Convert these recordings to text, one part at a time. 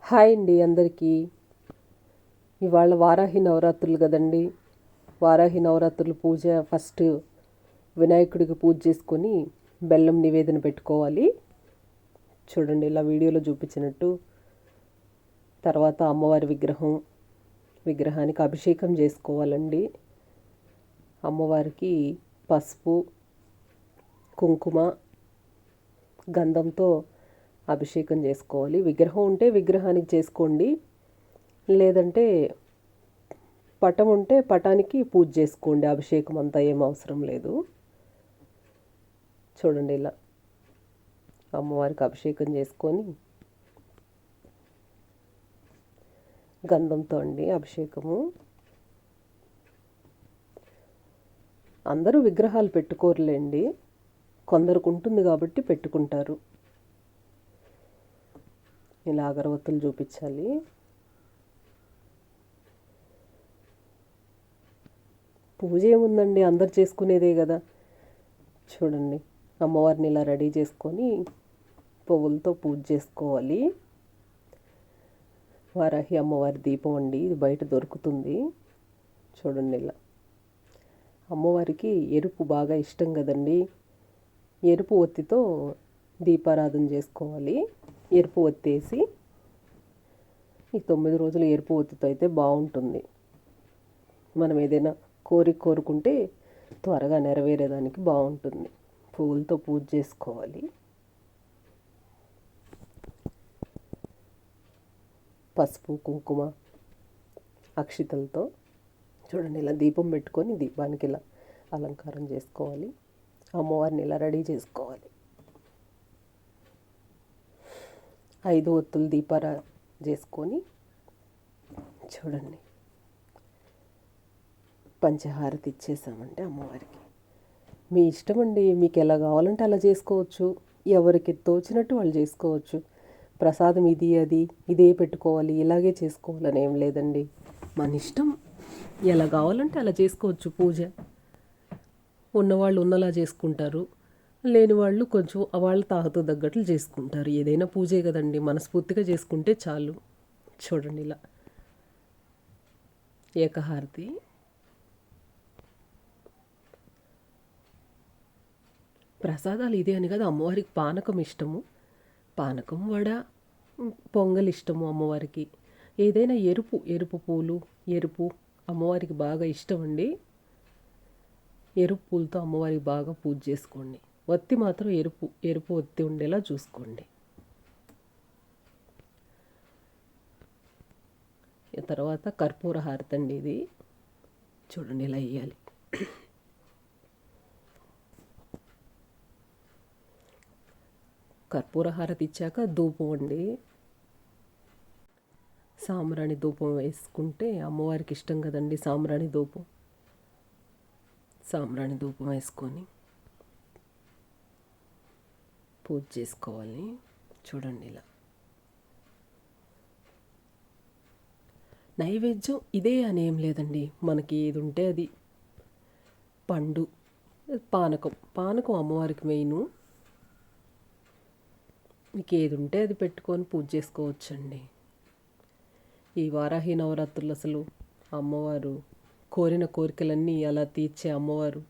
Hi అండి అందరికీ. ఇవాళ వారాహి నవరాత్రులు కదండి. వారాహి నవరాత్రులు పూజ ఫస్ట్ వినాయకుడికి పూజ చేసుకొని బెల్లం నివేదన పెట్టుకోవాలి. చూడండి ఇలా వీడియోలో చూపించినట్టు. తర్వాత అమ్మవారి విగ్రహానికి అభిషేకం చేసుకోవాలండి. అమ్మవారికి పసుపు కుంకుమ గంధంతో అభిషేకం చేసుకోవాలి. విగ్రహం ఉంటే విగ్రహానికి చేసుకోండి, లేదంటే పటం ఉంటే పటానికి పూజ చేసుకోండి. అభిషేకం అంతా ఏం అవసరం లేదు. చూడండి ఇలా అమ్మవారికి అభిషేకం చేసుకొని గంధంతో అండి అభిషేకము. అందరూ విగ్రహాలు పెట్టుకోరులేండి, కొందరికి ఉంటుంది కాబట్టి పెట్టుకుంటారు. ఇలా అగరవత్తులు చూపించాలి. పూజ ఏముందండి, అందరు చేసుకునేదే కదా. చూడండి అమ్మవారిని ఇలా రెడీ చేసుకొని పువ్వులతో పూజ చేసుకోవాలి. వారాహి అమ్మవారి దీపం అండి, ఇది బయట దొరుకుతుంది. చూడండి ఇలా అమ్మవారికి ఎరుపు బాగా ఇష్టం కదండి. ఎరుపు ఒత్తితో దీపారాధన చేసుకోవాలి. ఎరుపు ఒత్తేసి ఈ 9 రోజులు ఎరుపు ఒత్తితో అయితే బాగుంటుంది. మనం ఏదైనా కోరుకుంటే త్వరగా నెరవేరేదానికి బాగుంటుంది. పువ్వులతో పూజ చేసుకోవాలి. పసుపు కుంకుమ అక్షితలతో చూడండి ఇలా దీపం పెట్టుకొని దీపానికి ఇలా అలంకారం చేసుకోవాలి. అమ్మవారిని ఇలా రెడీ చేసుకోవాలి. 5 ఒత్తులు దీపారా చేసుకొని చూడండి పంచహారతి ఇచ్చేసామంటే అమ్మవారికి. మీ ఇష్టం అండి, మీకు ఎలా కావాలంటే అలా చేసుకోవచ్చు. ఎవరికి తోచినట్టు వాళ్ళు చేసుకోవచ్చు. ప్రసాదం ఇది అది ఇదే పెట్టుకోవాలి, ఇలాగే చేసుకోవాలని ఏం లేదండి. మన ఇష్టం, ఎలా కావాలంటే అలా చేసుకోవచ్చు. పూజ ఉన్నవాళ్ళు ఉన్నలా చేసుకుంటారు, లేని వాళ్ళు కొంచెం వాళ్ళ తాహతు తగ్గట్లు చేసుకుంటారు. ఏదైనా పూజే కదండి, మనస్ఫూర్తిగా చేసుకుంటే చాలు. చూడండి ఇలా ఏకహారతి. ప్రసాదాలు ఇదే అని కదా, అమ్మవారికి పానకం ఇష్టము. పానకం వడ పొంగల్ ఇష్టము అమ్మవారికి. ఏదైనా ఎరుపు పూలు అమ్మవారికి బాగా ఇష్టం అండి. ఎరుపు పూలతో అమ్మవారికి బాగా పూజ చేసుకోండి. ఒత్తి మాత్రం ఎరుపు ఒత్తి ఉండేలా చూసుకోండి. తర్వాత కర్పూర హారతి అండి ఇది. చూడండి ఇలా వేయాలి. కర్పూర హారతి ఇచ్చాక ధూపం అండి. సాంబ్రాణి ధూపం వేసుకుంటే అమ్మవారికి ఇష్టం కదండి సాంబ్రాణి ధూపం. సాంబ్రాణి ధూపం వేసుకొని పూజ చేసుకోవాలి. చూడండి ఇలా నైవేద్యం ఇదే అని ఏం లేదండి, మనకి ఏది ఉంటే అది. పండు పానకం అమ్మవారికి మెయిన్. మీకు ఏది ఉంటే అది పెట్టుకొని పూజ చేసుకోవచ్చండి. ఈ వారాహి నవరాత్రులు అసలు అమ్మవారు కోరిన కోరికలన్నీ అలా తీర్చే అమ్మవారు.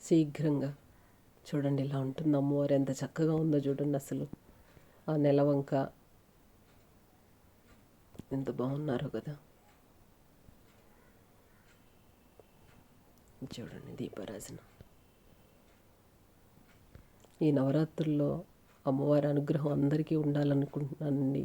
శీఘ్రంగా చూడండి ఇలా ఉంటుంది అమ్మవారు. ఎంత చక్కగా ఉందో చూడండి. అసలు ఆ నెలవంక ఎంత బాగున్నారో కదా. చూడండి దీపారాజన. ఈ నవరాత్రుల్లో అమ్మవారి అనుగ్రహం అందరికీ ఉండాలనుకుంటున్నానండి.